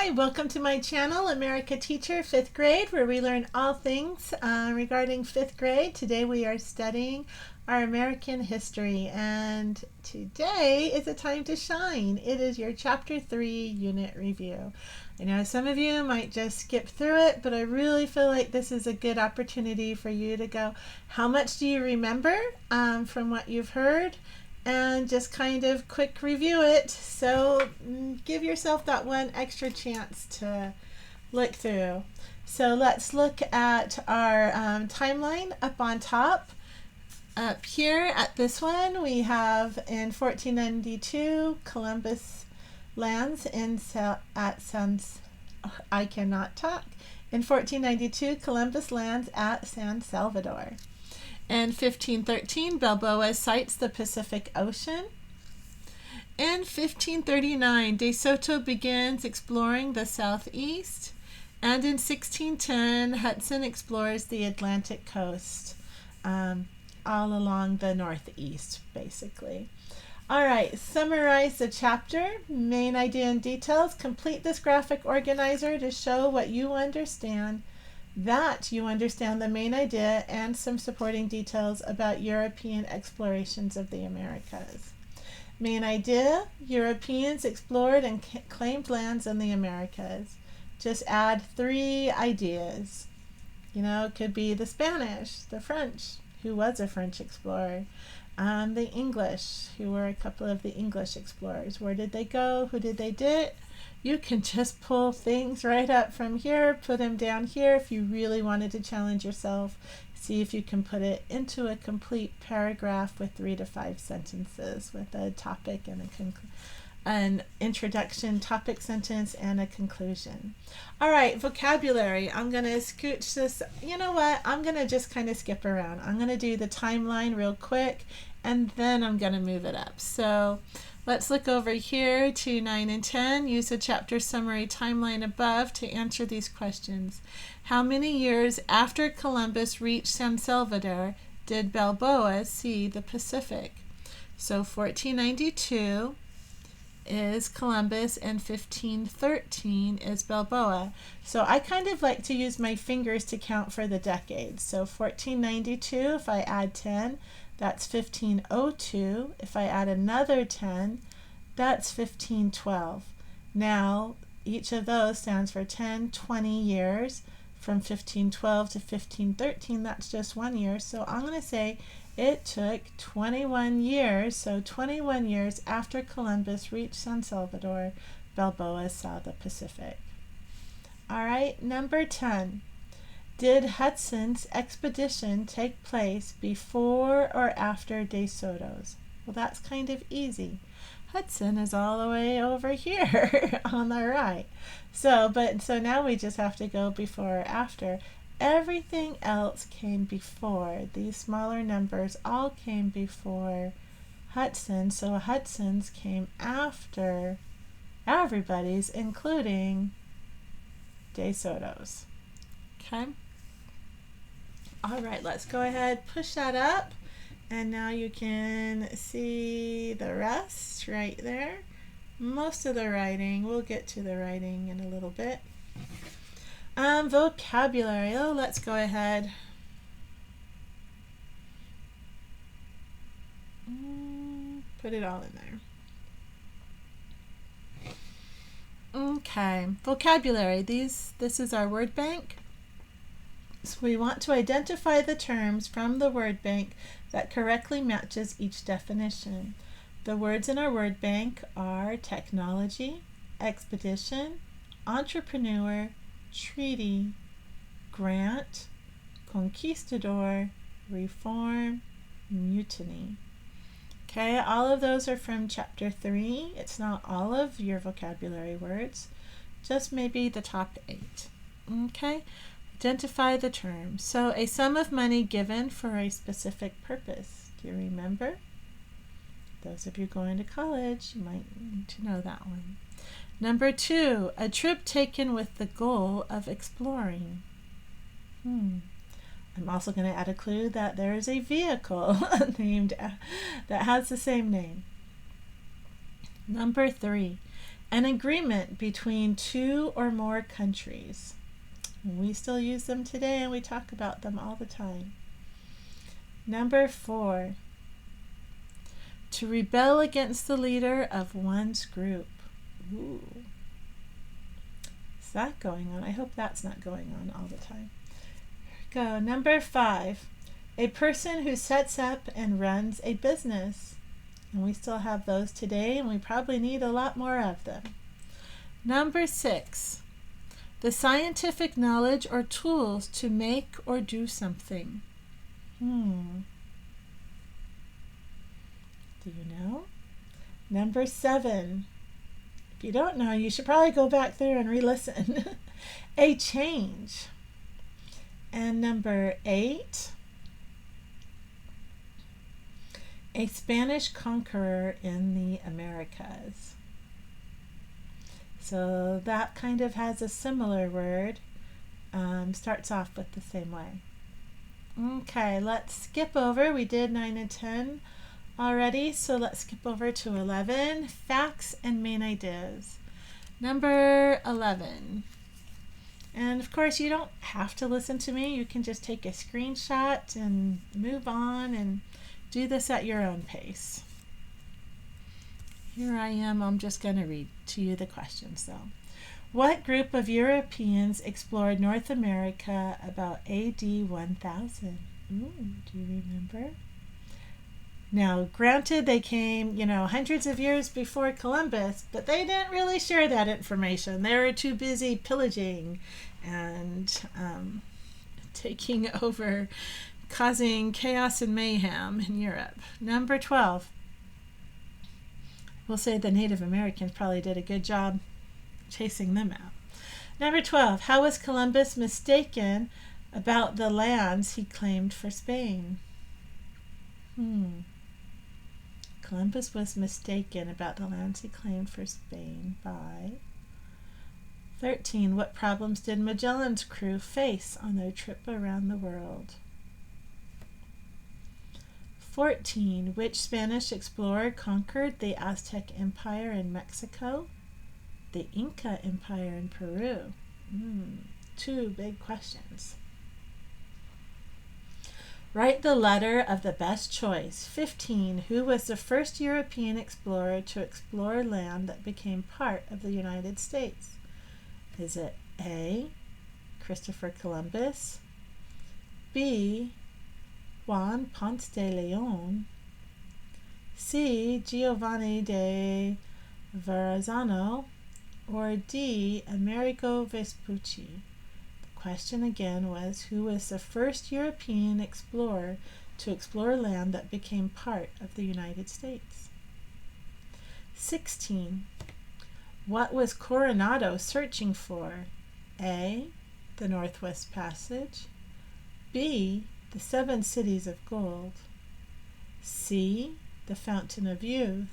Hi, welcome to my channel, America Teacher 5th grade, where we learn all things regarding 5th grade. Today we are studying our American history, and today is a time to shine. It is your Chapter 3 unit review. I know some of you might just skip through it, but I really feel like this is a good opportunity for you to go, how much do you remember from what you've heard? And just kind of quick review it. So give yourself that one extra chance to look through. So let's look at our timeline up on top. Up here at this one, we have in 1492 Columbus lands in I cannot talk. In 1492 Columbus lands at San Salvador. In 1513, Balboa sights the Pacific Ocean. In 1539, De Soto begins exploring the southeast. And in 1610, Hudson explores the Atlantic coast, all along the northeast, basically. All right, summarize the chapter. Main idea and details. Complete this graphic organizer to show what you understand, that you understand the main idea and some supporting details about European explorations of the Americas. Main idea: Europeans explored and claimed lands in the Americas. Just add 3 ideas. You know, it could be the Spanish, the French, who was a French explorer, the English, who were a couple of the English explorers. Where did they go? Who did they do? You can just pull things right up from here, put them down here if you really wanted to challenge yourself. See if you can put it into a complete paragraph with 3 to 5 sentences with a topic and an introduction, topic sentence, and a conclusion. All right, vocabulary. I'm going to scooch this. You know what? I'm going to just kind of skip around. I'm going to do the timeline real quick, and then I'm going to move it up. So let's look over here to 9 and 10. Use the chapter summary timeline above to answer these questions. How many years after Columbus reached San Salvador did Balboa see the Pacific? So 1492 is Columbus and 1513 is Balboa. So I kind of like to use my fingers to count for the decades. So 1492, if I add 10, that's 1502. If I add another 10, that's 1512. Now, each of those stands for 10, 20 years. From 1512 to 1513, that's just 1 year. So I'm going to say it took 21 years. So 21 years after Columbus reached San Salvador, Balboa saw the Pacific. All right, number 10. Did Hudson's expedition take place before or after De Soto's? Well, that's kind of easy. Hudson is all the way over here on the right. So now we just have to go before or after. Everything else came before. These smaller numbers all came before Hudson. So Hudson's came after everybody's, including De Soto's. Okay. All right, let's go ahead, push that up, and now you can see the rest right there. Most of the writing, we'll get to the writing in a little bit. Vocabulary, let's go ahead. Put it all in there. Okay, vocabulary, this is our word bank. So we want to identify the terms from the word bank that correctly matches each definition. The words in our word bank are technology, expedition, entrepreneur, treaty, grant, conquistador, reform, mutiny. Okay, all of those are from chapter 3. It's not all of your vocabulary words, just maybe the top 8. Okay. Identify the terms. So a sum of money given for a specific purpose. Do you remember? Those of you going to college, you might need to know that one. Number 2, a trip taken with the goal of exploring. I'm also going to add a clue that there is a vehicle named that has the same name. Number 3, An agreement between two or more countries. We still use them today and we talk about them all the time. Number 4. To rebel against the leader of one's group. Ooh. Is that going on? I hope that's not going on all the time. Here we go. Number 5. A person who sets up and runs a business. And we still have those today, and we probably need a lot more of them. Number 6. The scientific knowledge or tools to make or do something. Do you know? Number 7. If you don't know, you should probably go back there and re-listen. A change. And number 8. A Spanish conqueror in the Americas. So that kind of has a similar word. Starts off with the same way. Okay, let's skip over. We did 9 and 10 already, so let's skip over to 11. Facts and main ideas. Number 11. And of course, you don't have to listen to me. You can just take a screenshot and move on and do this at your own pace. Here I am. I'm just going to read to you the questions though. What group of Europeans explored North America about AD 1000? Ooh, do you remember? Now, granted, they came, hundreds of years before Columbus, but they didn't really share that information. They were too busy pillaging and taking over, causing chaos and mayhem in Europe. Number 12. We'll say the Native Americans probably did a good job chasing them out. Number 12. How was Columbus mistaken about the lands he claimed for Spain? Columbus was mistaken about the lands he claimed for Spain by... 13. What problems did Magellan's crew face on their trip around the world? 14. Which Spanish explorer conquered the Aztec Empire in Mexico? The Inca Empire in Peru. 2 big questions. Write the letter of the best choice. 15. Who was the first European explorer to explore land that became part of the United States? Is it A, Christopher Columbus, B, Juan Ponce de Leon, C, Giovanni de Verrazzano, or D, Amerigo Vespucci? The question again was, who was the first European explorer to explore land that became part of the United States? 16. What was Coronado searching for? A, the Northwest Passage, B, the 7 cities of gold, C, the Fountain of Youth,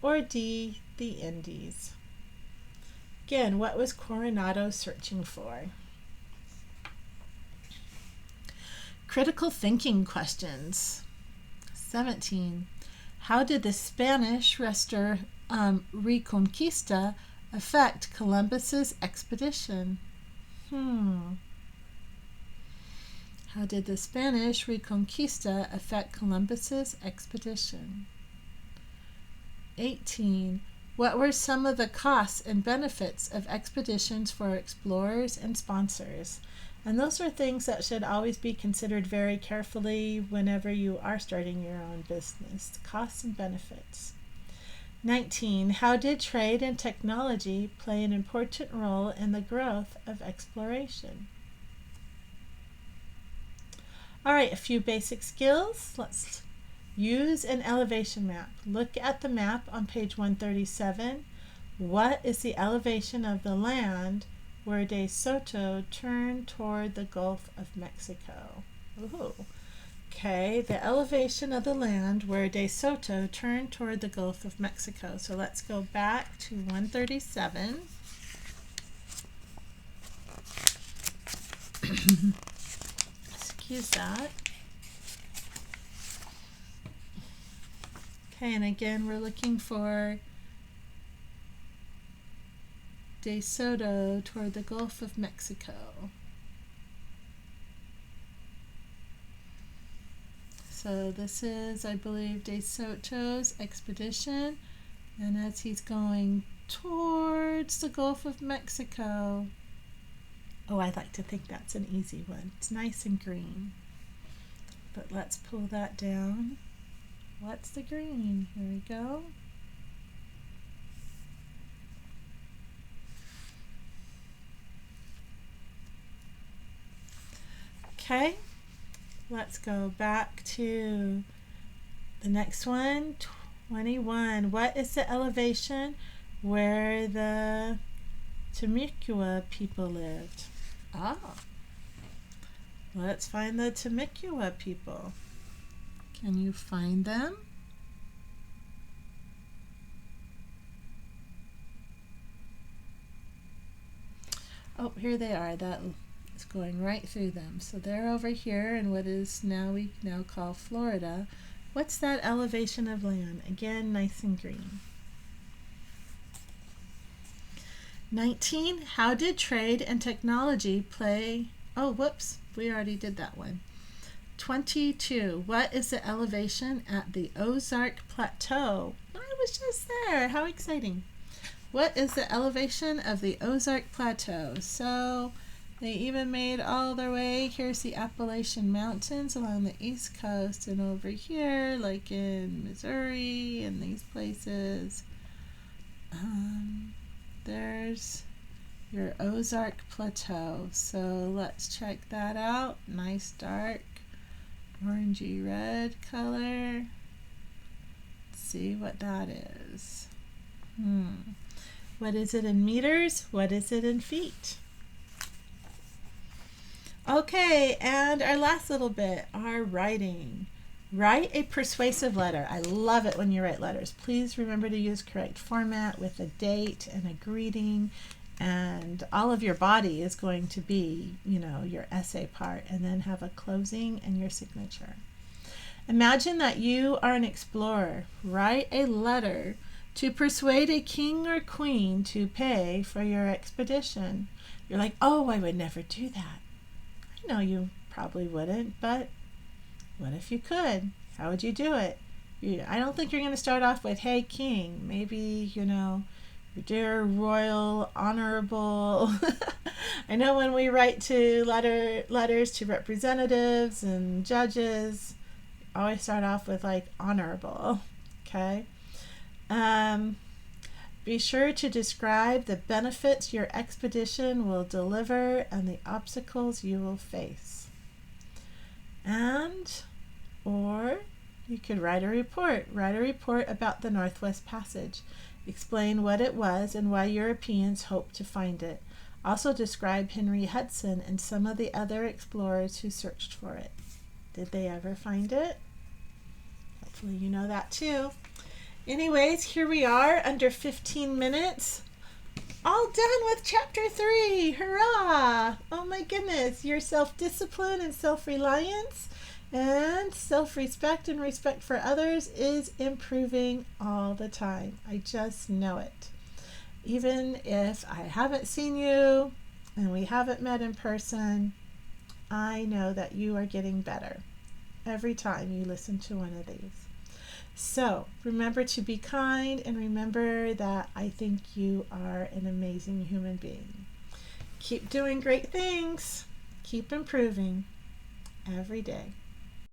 or D, the Indies? Again, what was Coronado searching for? Critical thinking questions. 17. How did the Spanish Reconquista affect Columbus's expedition? How did the Spanish Reconquista affect Columbus's expedition? 18. What were some of the costs and benefits of expeditions for explorers and sponsors? And those are things that should always be considered very carefully whenever you are starting your own business. Costs and benefits. 19. How did trade and technology play an important role in the growth of exploration? All right, a few basic skills. Let's use an elevation map. Look at the map on page 137. What is the elevation of the land where De Soto turned toward the Gulf of Mexico? Ooh. Okay, the elevation of the land where De Soto turned toward the Gulf of Mexico. So let's go back to 137. Excuse that. Okay, and again, we're looking for De Soto toward the Gulf of Mexico. So this is, I believe, De Soto's expedition, and as he's going towards the Gulf of Mexico, oh, I like to think that's an easy one. It's nice and green. But let's pull that down. What's the green? Here we go. Okay, let's go back to the next one, 21. What is the elevation where the Temecula people lived? Ah, let's find the Temecula people. Can you find them? Oh, here they are. That is going right through them. So they're over here in what is now we now call Florida. What's that elevation of land? Again, nice and green. 19. How did trade and technology play? Oh, whoops. We already did that one. 22. What is the elevation at the Ozark Plateau? I was just there. How exciting. What is the elevation of the Ozark Plateau? So they even made all their way. Here's the Appalachian Mountains along the East Coast, and over here, like in Missouri and these places, there's your Ozark Plateau. So let's check that out. Nice dark orangey red color. Let's see what that is. What is it in meters? What is it in feet? Okay, and our last little bit, our writing. Write a persuasive letter. I love it when you write letters. Please remember to use correct format with a date and a greeting, and all of your body is going to be, your essay part, and then have a closing and your signature. Imagine that you are an explorer. Write a letter to persuade a king or queen to pay for your expedition. You're like, oh, I would never do that. I know you probably wouldn't, but what if you could? How would you do it? I don't think you're going to start off with, hey, king. Maybe, your dear royal, honorable. I know when we write to letters to representatives and judges, we always start off with like honorable, okay? Be sure to describe the benefits your expedition will deliver and the obstacles you will face. Or you could write a report. Write a report about the Northwest Passage. Explain what it was and why Europeans hoped to find it. Also describe Henry Hudson and some of the other explorers who searched for it. Did they ever find it? Hopefully you know that too. Anyways, here we are under 15 minutes. All done with chapter 3. Hurrah! Oh my goodness. Your self-discipline and self-reliance and self-respect and respect for others is improving all the time. I just know it. Even if I haven't seen you and we haven't met in person, I know that you are getting better every time you listen to one of these. So remember to be kind, and remember that I think you are an amazing human being. Keep doing great things. Keep improving every day.